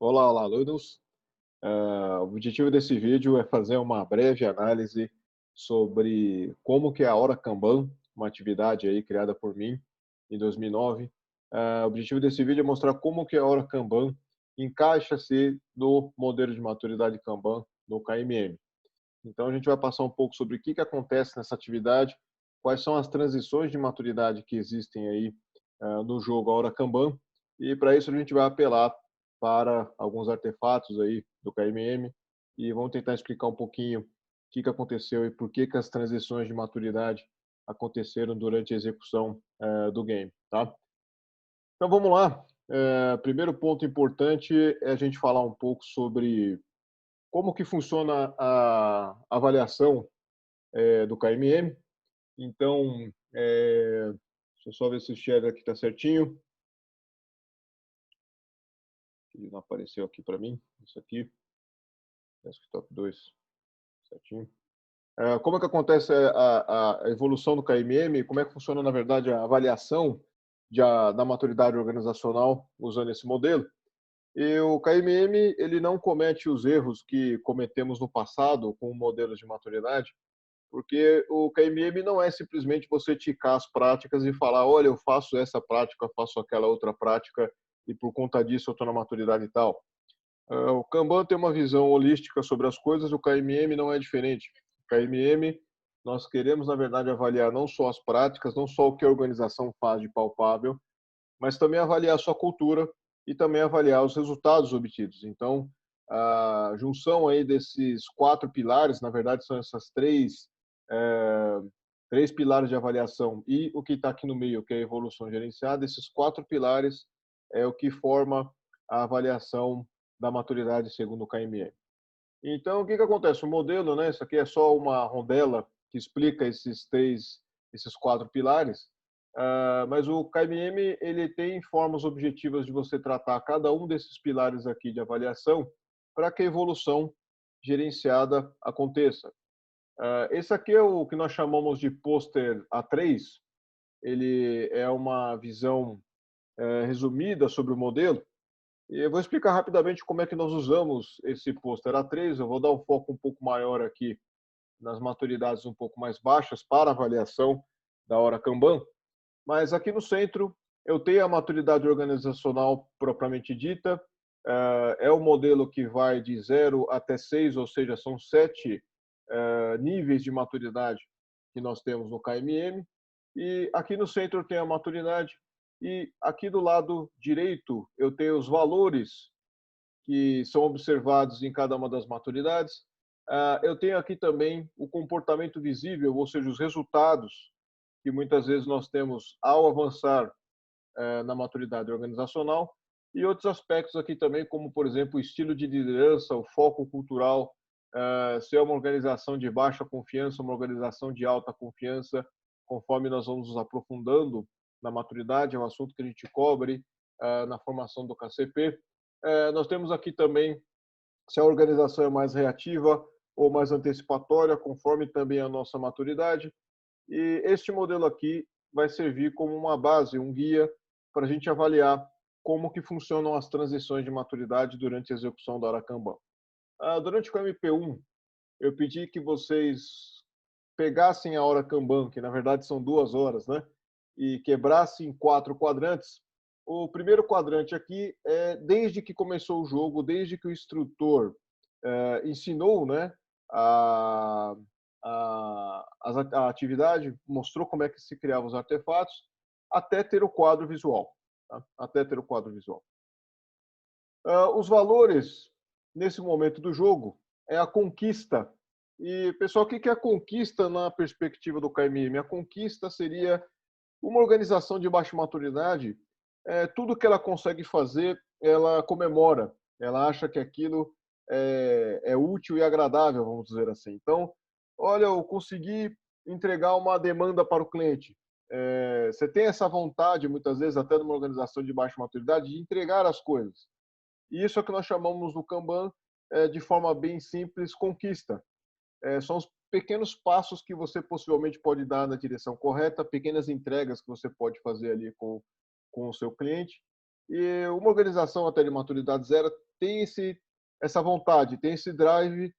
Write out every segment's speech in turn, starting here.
Olá, olá, alunos. O objetivo desse vídeo é fazer uma breve análise sobre como que é a hora Kanban, uma atividade aí criada por mim em 2009. O objetivo desse vídeo é mostrar como que a hora Kanban encaixa-se no modelo de maturidade Kanban no KMM. Então a gente vai passar um pouco sobre o que acontece nessa atividade, quais são as transições de maturidade que existem aí no jogo a hora Kanban, e para isso a gente vai apelar para alguns artefatos aí do KMM e vamos tentar explicar um pouquinho o que aconteceu e por que as transições de maturidade aconteceram durante a execução do game, tá? Então vamos lá. Primeiro ponto importante é a gente falar um pouco sobre como que funciona a avaliação do KMM. Então, deixa eu só ver se o share aqui está certinho. Ele não apareceu aqui para mim. Isso aqui, desktop 2, certinho. Como é que acontece a evolução do KMM? Como é que funciona, na verdade, a avaliação da maturidade organizacional usando esse modelo? E o KMM ele não comete os erros que cometemos no passado com modelos de maturidade, porque o KMM não é simplesmente você ticar as práticas e falar, olha, eu faço essa prática, faço aquela outra prática e por conta disso eu estou na maturidade e tal. O Kanban tem uma visão holística sobre as coisas, o KMM não é diferente. O KMM, nós queremos, na verdade, avaliar não só as práticas, não só o que a organização faz de palpável, mas também avaliar a sua cultura e também avaliar os resultados obtidos. Então, a junção aí desses 4 pilares, na verdade, são essas três pilares de avaliação e o que está aqui no meio, que é a evolução gerenciada, esses 4 pilares é o que forma a avaliação da maturidade segundo o KMM. Então, o que acontece? O modelo, né, isso aqui é só uma rodela que explica esses 4 pilares, mas o KMM ele tem formas objetivas de você tratar cada um desses pilares aqui de avaliação para que a evolução gerenciada aconteça. Esse aqui é o que nós chamamos de pôster A3. Ele é uma visão resumida sobre o modelo. E eu vou explicar rapidamente como é que nós usamos esse pôster A3. Eu vou dar um foco um pouco maior aqui nas maturidades um pouco mais baixas para avaliação da hora Kanban. Mas aqui no centro eu tenho a maturidade organizacional propriamente dita. É o modelo que vai de 0 até 6, ou seja, são 7 níveis de maturidade que nós temos no KMM. E aqui no centro eu tenho a maturidade. E aqui do lado direito eu tenho os valores que são observados em cada uma das maturidades. Eu tenho aqui também o comportamento visível, ou seja, os resultados que muitas vezes nós temos ao avançar na maturidade organizacional, e outros aspectos aqui também, como, por exemplo, o estilo de liderança, o foco cultural, se é uma organização de baixa confiança, uma organização de alta confiança, conforme nós vamos nos aprofundando na maturidade, é um assunto que a gente cobre na formação do KCP. Nós temos aqui também se a organização é mais reativa ou mais antecipatória, conforme também a nossa maturidade. E este modelo aqui vai servir como uma base, um guia para a gente avaliar como que funcionam as transições de maturidade durante a execução da hora Kanban. Durante o MP1, eu pedi que vocês pegassem a hora Kanban, que na verdade são 2 horas, né? E quebrassem em 4 quadrantes. O primeiro quadrante aqui é desde que começou o jogo, desde que o instrutor ensinou, né, a atividade, mostrou como é que se criavam os artefatos, até ter o quadro visual. Tá? Até ter o quadro visual. Os valores, nesse momento do jogo, é a conquista. E, pessoal, o que é a conquista na perspectiva do KMM? A conquista seria uma organização de baixa maturidade, tudo que ela consegue fazer, ela comemora. Ela acha que aquilo é útil e agradável, vamos dizer assim. Então, olha, eu consegui entregar uma demanda para o cliente. Você tem essa vontade, muitas vezes, até numa organização de baixa maturidade, de entregar as coisas. E isso é o que nós chamamos no Kanban, de forma bem simples, conquista. São os pequenos passos que você possivelmente pode dar na direção correta, pequenas entregas que você pode fazer ali com o seu cliente. E uma organização até de maturidade zero tem essa vontade, tem esse drive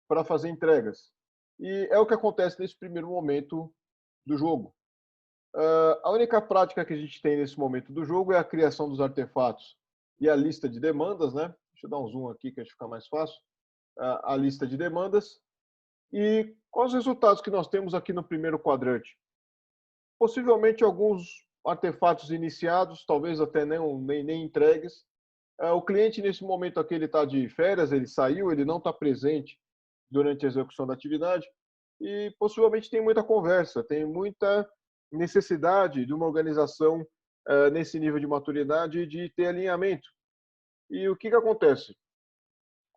para fazer entregas. E é o que acontece nesse primeiro momento do jogo. A única prática que a gente tem nesse momento do jogo é a criação dos artefatos e a lista de demandas, né? Deixa eu dar um zoom aqui que acho que fica mais fácil. A lista de demandas. E quais os resultados que nós temos aqui no primeiro quadrante? Possivelmente alguns artefatos iniciados, talvez até nem entregues. O cliente, nesse momento aqui, ele está de férias, ele saiu, ele não está presente durante a execução da atividade e possivelmente tem muita conversa, tem muita necessidade de uma organização nesse nível de maturidade de ter alinhamento. E o que acontece?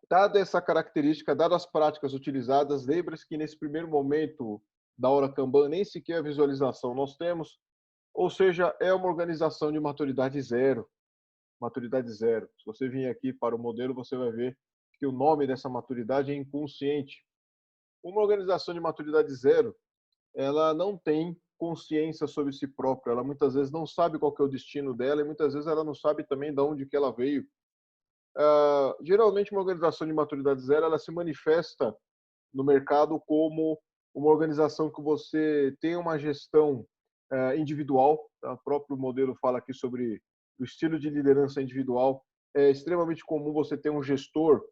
Dada essa característica, dadas as práticas utilizadas, lembre-se que nesse primeiro momento da hora Kanban nem sequer a visualização nós temos, ou seja, é uma organização de maturidade zero. Maturidade zero. Se você vir aqui para o modelo, você vai ver que o nome dessa maturidade é inconsciente. Uma organização de maturidade zero, ela não tem consciência sobre si própria, ela muitas vezes não sabe qual que é o destino dela e muitas vezes ela não sabe também de onde que ela veio. Geralmente uma organização de maturidade zero, ela se manifesta no mercado como uma organização que você tem uma gestão individual, tá? O próprio modelo fala aqui sobre o estilo de liderança individual. É extremamente comum você ter um gestor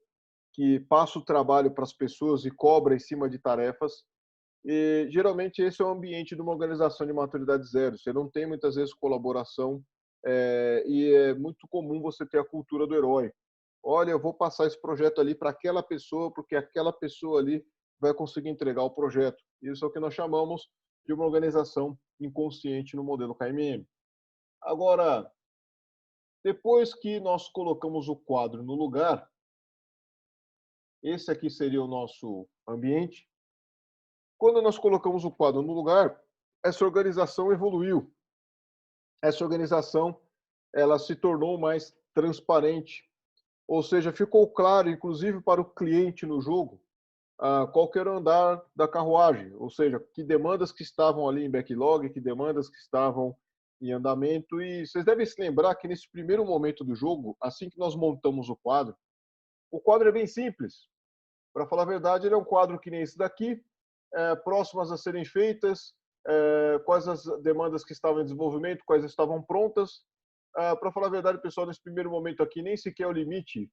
que passa o trabalho para as pessoas e cobra em cima de tarefas. E geralmente esse é o ambiente de uma organização de maturidade zero. Você não tem muitas vezes colaboração e é muito comum você ter a cultura do herói. Olha, eu vou passar esse projeto ali para aquela pessoa, porque aquela pessoa ali vai conseguir entregar o projeto. Isso é o que nós chamamos de uma organização inconsciente no modelo KMM. Agora, depois que nós colocamos o quadro no lugar, esse aqui seria o nosso ambiente. Quando nós colocamos o quadro no lugar, essa organização evoluiu. Essa organização, ela se tornou mais transparente, ou seja, ficou claro, inclusive para o cliente no jogo, qual que era o andar da carruagem, ou seja, que demandas que estavam ali em backlog, que demandas que estavam em andamento. E vocês devem se lembrar que nesse primeiro momento do jogo, assim que nós montamos o quadro é bem simples. Para falar a verdade, ele é um quadro que nem esse daqui, próximas a serem feitas, quais as demandas que estavam em desenvolvimento, quais estavam prontas. Para falar a verdade, pessoal, nesse primeiro momento aqui, nem sequer o limite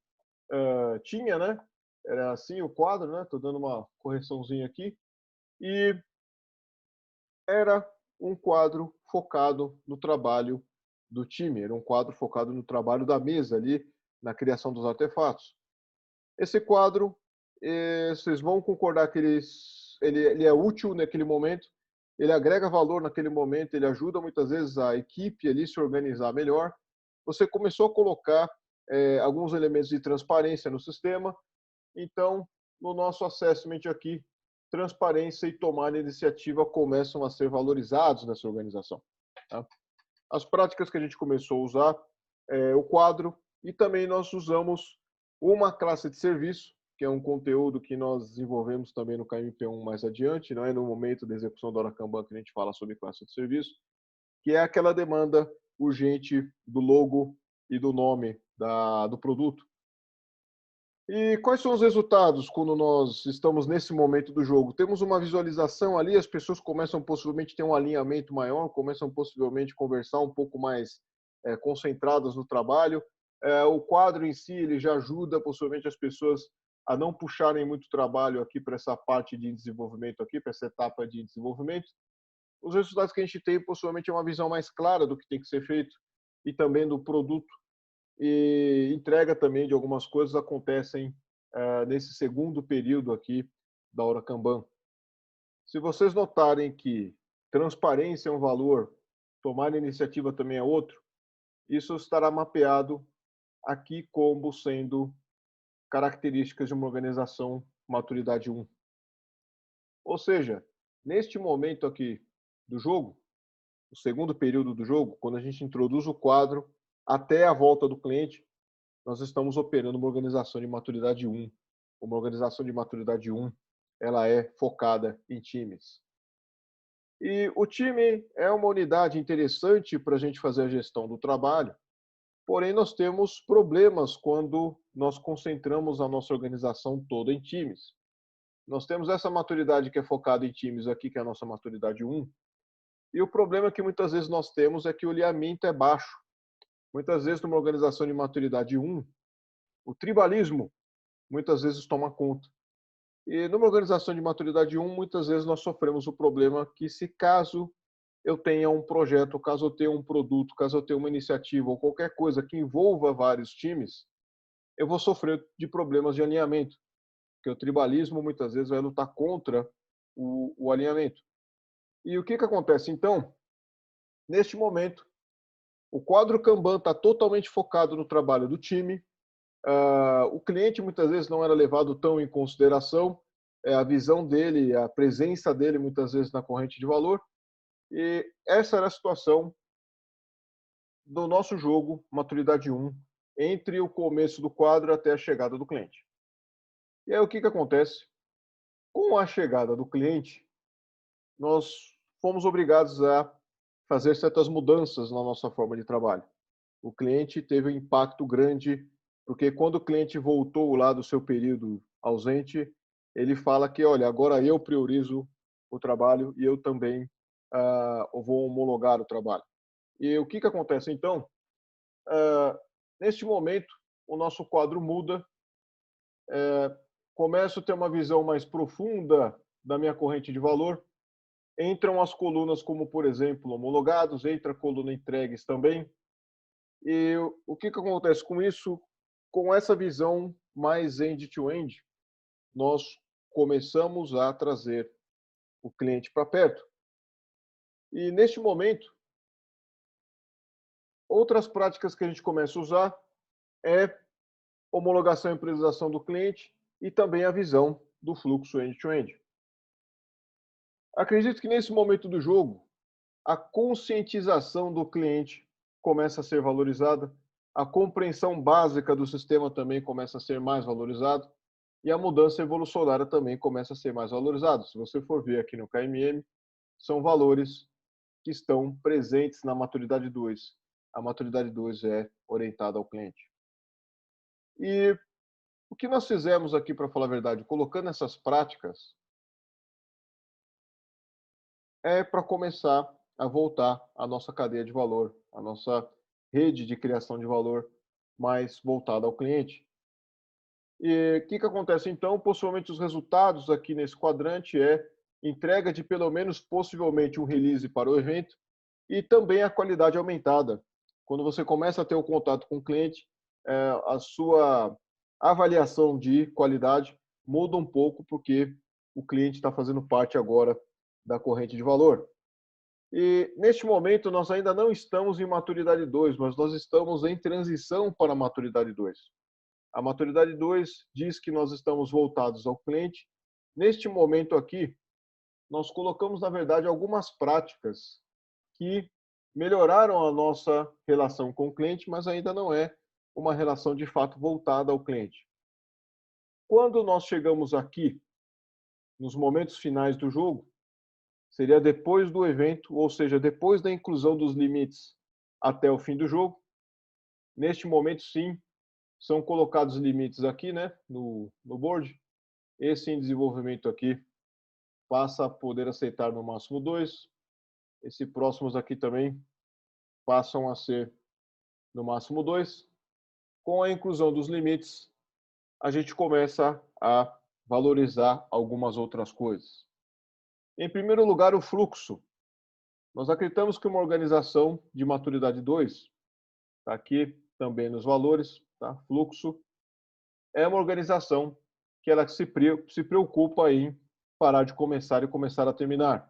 tinha, né? Era assim o quadro, né? Estou dando uma correçãozinha aqui. E era um quadro focado no trabalho do time, era um quadro focado no trabalho da mesa ali, na criação dos artefatos. Esse quadro, vocês vão concordar que ele é útil naquele momento, ele agrega valor naquele momento, ele ajuda muitas vezes a equipe ali se organizar melhor. Você começou a colocar alguns elementos de transparência no sistema, então, no nosso assessment aqui, transparência e tomar iniciativa começam a ser valorizados nessa organização. Tá? As práticas que a gente começou a usar, o quadro, e também nós usamos uma classe de serviço, que é um conteúdo que nós desenvolvemos também no KMP1 mais adiante, não é no momento da execução da hora Kanban que a gente fala sobre classe de serviço, que é aquela demanda urgente do logo e do nome do produto. E quais são os resultados quando nós estamos nesse momento do jogo? Temos uma visualização ali, as pessoas começam possivelmente a ter um alinhamento maior, começam possivelmente a conversar um pouco mais concentradas no trabalho. O quadro em si ele já ajuda possivelmente as pessoas a não puxarem muito trabalho aqui para essa parte de desenvolvimento aqui, para essa etapa de desenvolvimento. Os resultados que a gente tem possivelmente é uma visão mais clara do que tem que ser feito e também do produto e entrega também de algumas coisas acontecem nesse segundo período aqui da hora Kanban. Se vocês notarem que transparência é um valor, tomar iniciativa também é outro, isso estará mapeado aqui como sendo características de uma organização maturidade 1. Ou seja, neste momento aqui do jogo, o segundo período do jogo, quando a gente introduz o quadro até a volta do cliente, nós estamos operando uma organização de maturidade 1. Uma organização de maturidade 1, ela é focada em times. E o time é uma unidade interessante para a gente fazer a gestão do trabalho, Porém, nós temos problemas quando nós concentramos a nossa organização toda em times. Nós temos essa maturidade que é focada em times aqui, que é a nossa maturidade 1, e o problema que muitas vezes nós temos é que o alinhamento é baixo. Muitas vezes, numa organização de maturidade 1, o tribalismo muitas vezes toma conta. E numa organização de maturidade 1, muitas vezes nós sofremos o problema que, se caso eu tenha um projeto, caso eu tenha um produto, caso eu tenha uma iniciativa ou qualquer coisa que envolva vários times, eu vou sofrer de problemas de alinhamento, porque o tribalismo muitas vezes vai lutar contra o alinhamento. E o que acontece então? Neste momento, o quadro Kanban está totalmente focado no trabalho do time. O cliente muitas vezes não era levado tão em consideração, a visão dele, a presença dele muitas vezes na corrente de valor. E essa era a situação do nosso jogo Maturidade 1, entre o começo do quadro até a chegada do cliente. E aí o que acontece? Com a chegada do cliente, nós fomos obrigados a fazer certas mudanças na nossa forma de trabalho. O cliente teve um impacto grande, porque quando o cliente voltou lá do seu período ausente, ele fala que, olha, agora eu priorizo o trabalho e eu também vou homologar o trabalho. E o que acontece então? Neste momento, o nosso quadro muda, começo a ter uma visão mais profunda da minha corrente de valor, entram as colunas como, por exemplo, homologados, entra a coluna entregues também. E o que acontece com isso? Com essa visão mais end-to-end, nós começamos a trazer o cliente para perto. E neste momento, outras práticas que a gente começa a usar é homologação e priorização do cliente e também a visão do fluxo end-to-end. Acredito que nesse momento do jogo, a conscientização do cliente começa a ser valorizada, a compreensão básica do sistema também começa a ser mais valorizada e a mudança evolucionária também começa a ser mais valorizada. Se você for ver aqui no KMM, são valores que estão presentes na maturidade 2. A maturidade 2 é orientada ao cliente. E o que nós fizemos aqui, para falar a verdade, colocando essas práticas, é para começar a voltar a nossa cadeia de valor, a nossa rede de criação de valor mais voltada ao cliente. E o que acontece então? Possivelmente os resultados aqui nesse quadrante é entrega de pelo menos possivelmente um release para o evento e também a qualidade aumentada. Quando você começa a ter o contato com o cliente, a sua avaliação de qualidade muda um pouco porque o cliente está fazendo parte agora da corrente de valor. E neste momento nós ainda não estamos em maturidade 2, mas nós estamos em transição para a maturidade 2. A maturidade 2 diz que nós estamos voltados ao cliente. Neste momento aqui, nós colocamos, na verdade, algumas práticas que melhoraram a nossa relação com o cliente, mas ainda não é uma relação de fato voltada ao cliente. Quando nós chegamos aqui, nos momentos finais do jogo, seria depois do evento, ou seja, depois da inclusão dos limites até o fim do jogo. Neste momento, sim, são colocados limites aqui, né, no board. Esse em desenvolvimento aqui passa a poder aceitar no máximo 2. Esse próximos aqui também passam a ser no máximo 2. Com a inclusão dos limites, a gente começa a valorizar algumas outras coisas. Em primeiro lugar, o fluxo. Nós acreditamos que uma organização de maturidade 2, está aqui também nos valores, tá? Fluxo, é uma organização que ela se preocupa em parar de começar e começar a terminar.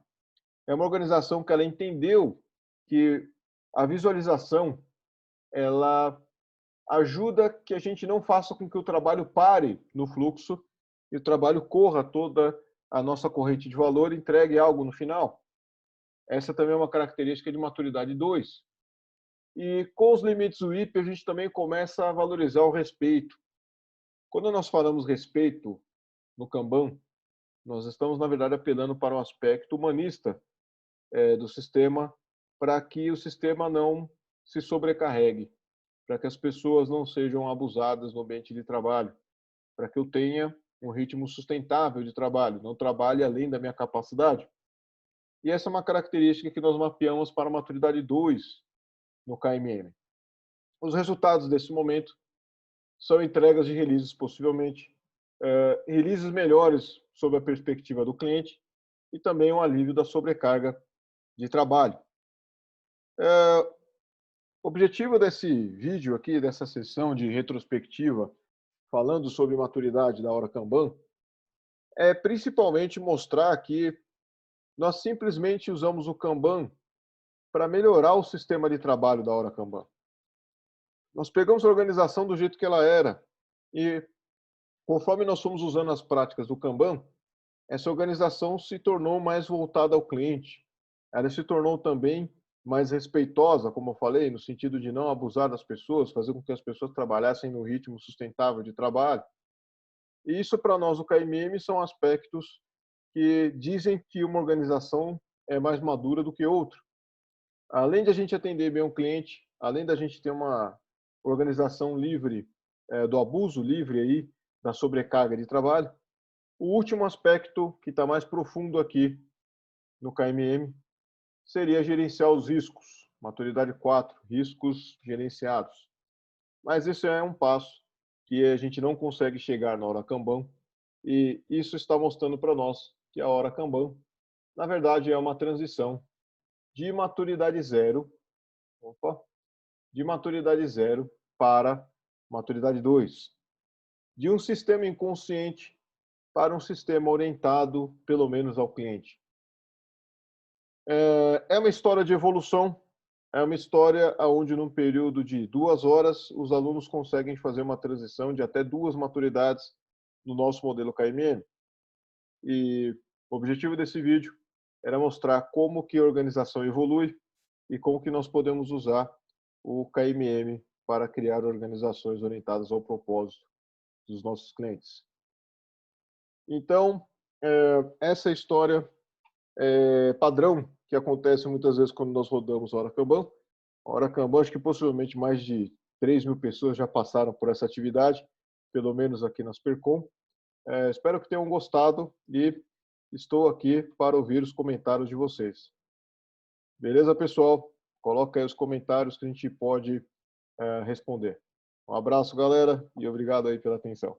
É uma organização que ela entendeu que a visualização ela ajuda que a gente não faça com que o trabalho pare no fluxo e o trabalho corra toda a nossa corrente de valor e entregue algo no final. Essa também é uma característica de maturidade 2. E com os limites WIP, a gente também começa a valorizar o respeito. Quando nós falamos respeito no Kanban, nós estamos, na verdade, apelando para um aspecto humanista do sistema, para que o sistema não se sobrecarregue. para que as pessoas não sejam abusadas no ambiente de trabalho, para que eu tenha um ritmo sustentável de trabalho, não trabalhe além da minha capacidade. E essa é uma característica que nós mapeamos para a maturidade 2 no KMM. Os resultados desse momento são entregas de releases, possivelmente, releases melhores sob a perspectiva do cliente e também um alívio da sobrecarga de trabalho. O objetivo desse vídeo aqui, dessa sessão de retrospectiva, falando sobre maturidade da hora Kanban, é principalmente mostrar que nós simplesmente usamos o Kanban para melhorar o sistema de trabalho da hora Kanban. Nós pegamos a organização do jeito que ela era e, conforme nós fomos usando as práticas do Kanban, essa organização se tornou mais voltada ao cliente. Ela se tornou também mais respeitosa, como eu falei, no sentido de não abusar das pessoas, fazer com que as pessoas trabalhassem no ritmo sustentável de trabalho. E isso, para nós, o KMM, são aspectos que dizem que uma organização é mais madura do que outra. Além de a gente atender bem o cliente, além da gente ter uma organização livre do abuso, livre aí da sobrecarga de trabalho, o último aspecto que está mais profundo aqui no KMM seria gerenciar os riscos. Maturidade 4, riscos gerenciados. Mas isso é um passo que a gente não consegue chegar na hora Kanban, e isso está mostrando para nós que a hora Kanban, na verdade, é uma transição de maturidade zero, de maturidade zero para maturidade 2, de um sistema inconsciente para um sistema orientado, pelo menos, ao cliente. É uma história de evolução, é uma história onde, num período de 2 horas, os alunos conseguem fazer uma transição de até 2 maturidades no nosso modelo KMM. E o objetivo desse vídeo era mostrar como que a organização evolui e como que nós podemos usar o KMM para criar organizações orientadas ao propósito dos nossos clientes. Então, essa história padrão que acontece muitas vezes quando nós rodamos a hora Kanban. A hora Kanban, acho que possivelmente mais de 3.000 pessoas já passaram por essa atividade, pelo menos aqui nas Percom. Espero que tenham gostado e estou aqui para ouvir os comentários de vocês. Beleza, pessoal? Coloca aí os comentários que a gente pode responder. Um abraço, galera, e obrigado aí pela atenção.